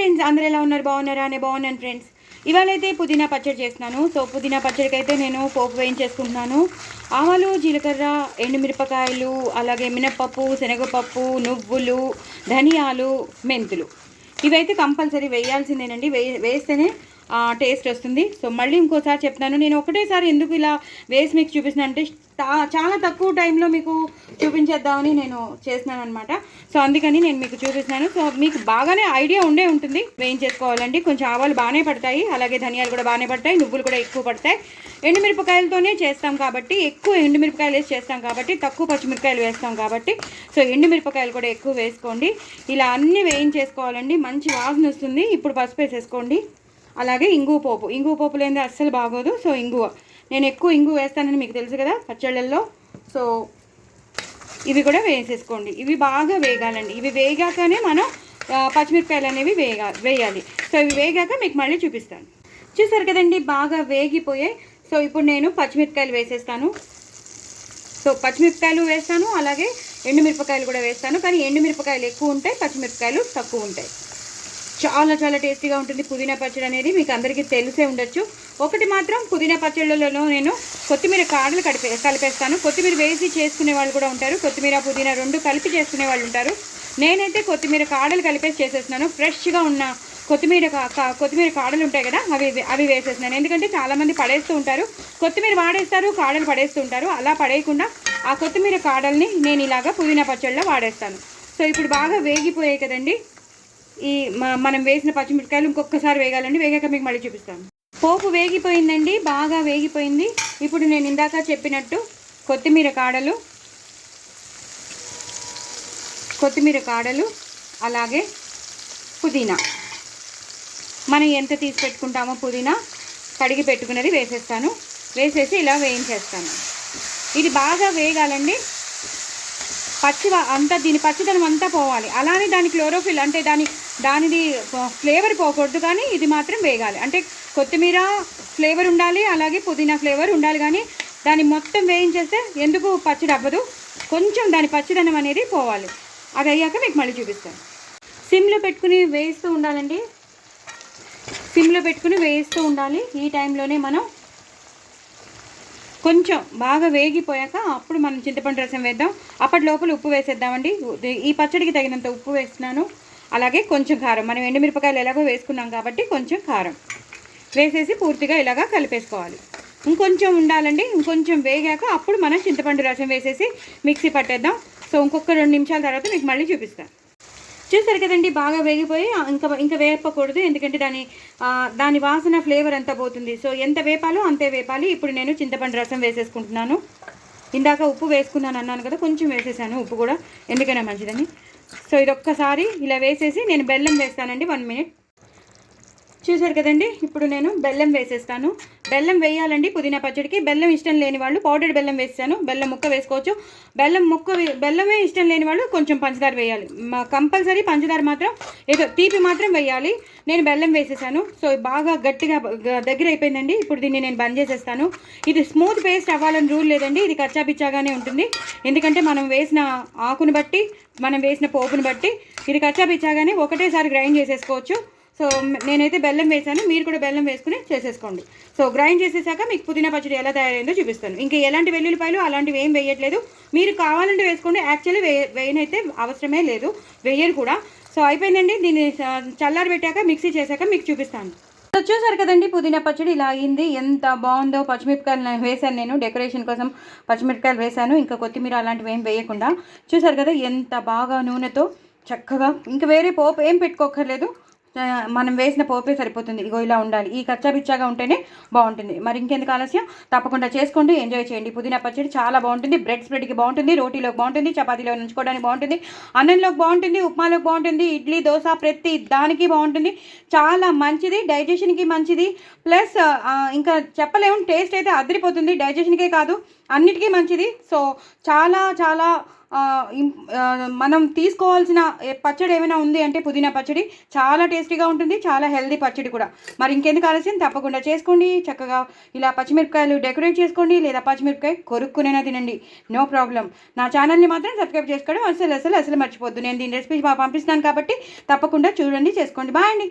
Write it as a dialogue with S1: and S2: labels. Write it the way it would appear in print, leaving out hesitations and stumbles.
S1: Friends, అందరూ ఎలా ఉన్నారు? బాగున్నారా? నేను బాగున్నాను ఫ్రెండ్స్. ఇవాళైతే పుదీనా పచ్చడి చేస్తున్నాను. సో పుదీనా పచ్చడికి అయితే నేను పోపు వేయించేసుకుంటున్నాను. ఆవాలు, జీలకర్ర, ఎండుమిరపకాయలు, అలాగే మినప్పప్పు, శనగపప్పు, నువ్వులు, ధనియాలు, మెంతులు ఇవైతే కంపల్సరీ వేయాల్సిందేనండి. వేస్తేనే టేస్ట్ వస్తుంది. సో మళ్ళీ ఇంకోసారి చెప్తాను, నేను ఒకటేసారి ఎందుకు ఇలా వేసి మీకు చూపిస్తున్నాను అంటే చాలా తక్కువ టైంలో మీకు చూపించేద్దామని నేను చేస్తున్నాను అనమాట. సో అందుకని నేను మీకు చూపిస్తున్నాను. సో మీకు బాగానే ఐడియా ఉండే ఉంటుంది. వేయించేసుకోవాలండి. కొంచెం ఆవాలు బాగానే పడతాయి, అలాగే ధనియాలు కూడా బాగానే పడతాయి, నువ్వులు కూడా ఎక్కువ పడతాయి. ఎండుమిరపకాయలతోనే చేస్తాం కాబట్టి, ఎక్కువ ఎండుమిరపకాయలు వేసి చేస్తాం కాబట్టి, తక్కువ పచ్చిమిరపకాయలు వేస్తాం కాబట్టి, సో ఎండుమిరపకాయలు కూడా ఎక్కువ వేసుకోండి. ఇలా అన్నీ వేయించేసుకోవాలండి. మంచి వాసన వస్తుంది. ఇప్పుడు పసుపు వేసేసుకోండి. అలాగే ఇంగువ పోపు లేనిదే అస్సలు బాగోదు. సో నేను ఎక్కువ ఇంగువ వేస్తానని మీకు తెలుసు కదా పచ్చళ్ళల్లో. సో ఇవి కూడా వేసేసుకోండి. ఇవి బాగా వేగాలండి. ఇవి వేగాకనే మనం పచ్చిమిరపకాయలు అనేవి వేయాలి. సో ఇవి వేగాక మీకు మళ్ళీ చూపిస్తాను. చూసారు కదండి, బాగా వేగిపోయాయి. సో ఇప్పుడు నేను పచ్చిమిరపకాయలు వేసేస్తాను. సో పచ్చిమిరపకాయలు వేస్తాను, అలాగే ఎండుమిరపకాయలు కూడా వేస్తాను. కానీ ఎండుమిరపకాయలు ఎక్కువ ఉంటాయి, పచ్చిమిరపకాయలు తక్కువ ఉంటాయి. చాలా చాలా టేస్టీగా ఉంటుంది పుదీనా పచ్చడి అనేది. మీకు అందరికీ తెలిసే ఉండొచ్చు. ఒకటి మాత్రం, పుదీనా పచ్చళ్ళలో నేను కొత్తిమీర కాడలు కలిపేస్తాను. కొత్తిమీర వేసి చేసుకునే వాళ్ళు కూడా ఉంటారు. కొత్తిమీర, పుదీనా రెండు కలిపి చేసుకునే వాళ్ళు ఉంటారు. నేనైతే కొత్తిమీర కాడలు కలిపేసి చేసేస్తున్నాను. ఫ్రెష్గా ఉన్న కొత్తిమీర కాడలు ఉంటాయి కదా, అవి వేసేస్తున్నాను. ఎందుకంటే చాలామంది పడేస్తూ ఉంటారు, కొత్తిమీర వాడేస్తారు, కాడలు పడేస్తూ ఉంటారు. అలా పడేయకుండా ఆ కొత్తిమీర కాడల్ని నేను ఇలాగా పుదీనా పచ్చళ్ళలో వాడేస్తాను. సో ఇప్పుడు బాగా వేగిపోయాయి కదండి. మనం వేసిన పచ్చిమిరపకాయలు ఇంకొకసారి వేగాలండి. వేగాక మీకు మళ్ళీ చూపిస్తాను. పోపు వేగిపోయిందండి, బాగా వేగిపోయింది. ఇప్పుడు నేను ఇందాక చెప్పినట్టు కొత్తిమీర కాడలు అలాగే పుదీనా, మనం ఎంత తీసి పెట్టుకుంటామో పుదీనా కడిగి పెట్టుకున్నది వేసేస్తాను. వేసేసి ఇలా వేయించేస్తాను. ఇది బాగా వేగాలండి. దీని పచ్చిదనం అంతా పోవాలి. అలానే దాని క్లోరోఫిల్ అంటే దానిది ఫ్లేవర్ పోకూడదు, కానీ ఇది మాత్రం వేగాలి. అంటే కొత్తిమీర ఫ్లేవర్ ఉండాలి, అలాగే పుదీనా ఫ్లేవర్ ఉండాలి. కానీ దాన్ని మొత్తం వేయించేస్తే ఎందుకు పచ్చడి అవ్వదు. కొంచెం దాని పచ్చిదనం అనేది పోవాలి. అది అయ్యాక మీకు మళ్ళీ చూపిస్తాను. సిమ్లో పెట్టుకుని వేయిస్తూ ఉండాలండి. వేయిస్తూ ఉండాలి. ఈ టైంలోనే మనం కొంచెం బాగా వేగిపోయాక అప్పుడు మనం చింతపండు రసం వేద్దాం. అప్పటి లోపల ఉప్పు వేసేద్దామండి. ఈ పచ్చడికి తగినంత ఉప్పు వేస్తున్నాను. అలాగే కొంచెం కారం, మనం ఎండుమిరపకాయలు ఎలాగో వేసుకున్నాం కాబట్టి కొంచెం కారం వేసేసి పూర్తిగా ఇలాగా కలిపేసుకోవాలి. ఇంకొంచెం ఉండాలండి. ఇంకొంచెం వేగాక అప్పుడు మనం చింతపండు రసం వేసేసి మిక్సీ పట్టేద్దాం. సో ఇంకొక 2 నిమిషాల తర్వాత మీకు మళ్ళీ చూపిస్తాను. చూసారు కదండి, బాగా వేగిపోయి ఇంకా వేపకూడదు, ఎందుకంటే దాని వాసన ఫ్లేవర్ అంతా పోతుంది. సో ఎంత వేపాలో అంతే వేపాలి. ఇప్పుడు నేను చింతపండు రసం వేసేసుకుంటున్నాను. ఇందాక ఉప్పు వేసుకున్నాను అన్నాను కదా, కొంచెం వేసేసాను ఉప్పు కూడా, ఎందుకైనా మంచిదని. సో ఇదొక్కసారి ఇలా వేసేసి నేను బెల్లం వేస్తానండి. 1 మినిట్. చూసారు కదండి, ఇప్పుడు నేను బెల్లం వేసేస్తాను. బెల్లం వేయాలండి పుదీనా పచ్చడికి. బెల్లం ఇష్టం లేని వాళ్ళు పౌడర్డ్ బెల్లం వేస్తాను. బెల్లం ముక్క వేసుకోవచ్చు. బెల్లమే ఇష్టం లేని వాళ్ళు కొంచెం పంచదార వేయాలి. కంపల్సరీ పంచదార మాత్రం, ఏదో తీపి మాత్రం వేయాలి. నేను బెల్లం వేసేసాను. సో బాగా గట్టిగా దగ్గర అయిపోయిందండి. ఇప్పుడు దీన్ని నేను బంద్ చేసేస్తాను. ఇది స్మూత్ పేస్ట్ అవ్వాలని రూల్ లేదండి. ఇది కచ్చాపిచ్చాగానే ఉంటుంది. ఎందుకంటే మనం వేసిన ఆకుని బట్టి, మనం వేసిన పోపుని బట్టి ఇది కచ్చాపిచ్చాగానే ఒకటేసారి గ్రైండ్ చేసేసుకోవచ్చు. సో నేనైతే బెల్లం వేసాను, మీరు కూడా బెల్లం వేసుకుని చేసేసుకోండి. సో గ్రైండ్ చేసేసాక మీకు పుదీనా పచ్చడి ఎలా తయారైందో చూపిస్తాను. ఇంకా ఎలాంటి వెల్లుల్లిపాయలు అలాంటివి ఏం వేయట్లేదు. మీరు కావాలంటే వేసుకోండి. యాక్చువల్లీ వేయనైతే అవసరమే లేదు, వేయరు కూడా. సో అయిపోయిందండి. దీన్ని చల్లారి పెట్టాక మిక్సీ చేశాక మీకు చూపిస్తాను. సో చూసారు కదండి, పుదీనా పచ్చడి ఇలా అయింది. ఎంత బాగుందో. పచ్చిమిరపకాయలు వేసాను, నేను డెకరేషన్ కోసం పచ్చిమిరపకాయలు వేసాను, ఇంకా కొత్తిమీర అలాంటివి ఏం వేయకుండా. చూసారు కదా ఎంత బాగా నూనెతో చక్కగా. ఇంకా వేరే పోపు ఏం పెట్టుకోకర్లేదు, మనం వేసిన పోపే సరిపోతుంది. ఇగో ఇలా ఉండాలి. ఈ కచ్చాపిచ్చాగా ఉంటేనే బాగుంటుంది. మరి ఇంకెందుకు ఆలస్యం, తప్పకుండా చేసుకోండి, ఎంజాయ్ చేయండి. పుదీనా పచ్చడి చాలా బాగుంటుంది. స్ప్రెడ్కి బాగుంటుంది, రోటీలోకి బాగుంటుంది, చపాతీలో నంచుకోవడానికి బాగుంటుంది, అన్నంలోకి బాగుంటుంది, ఉప్మాలోకి బాగుంటుంది, ఇడ్లీ, దోశ ప్రతి దానికి బాగుంటుంది. చాలా మంచిది, డైజెషన్కి మంచిది. ప్లస్ ఇంకా చెప్పలేము, టేస్ట్ అయితే అదిరిపోతుంది. డైజెషన్కే కాదు, అన్నిటికీ మంచిది. సో చాలా చాలా మనం తీసుకోవాల్సిన పచ్చడి ఏమైనా ఉంది అంటే పుదీనా పచ్చడి చాలా టేస్టీగా ఉంటుంది, చాలా హెల్దీ పచ్చడి కూడా. మరి ఇంకెందుకు ఆలస్యం, తప్పకుండా చేసుకోండి. చక్కగా ఇలా పచ్చిమిరపకాయలు డెకరేట్ చేసుకోండి, లేదా పచ్చిమిరపకాయ కొరుక్కునైనా తినండి, నో ప్రాబ్లం. నా ఛానల్ని మాత్రం సబ్స్క్రైబ్ చేసుకోవడం అసలు మర్చిపోద్దు. నేను దీని రెసిపీ పంపిస్తాను కాబట్టి తప్పకుండా చూడండి, చేసుకోండి. బాయ్ అండి.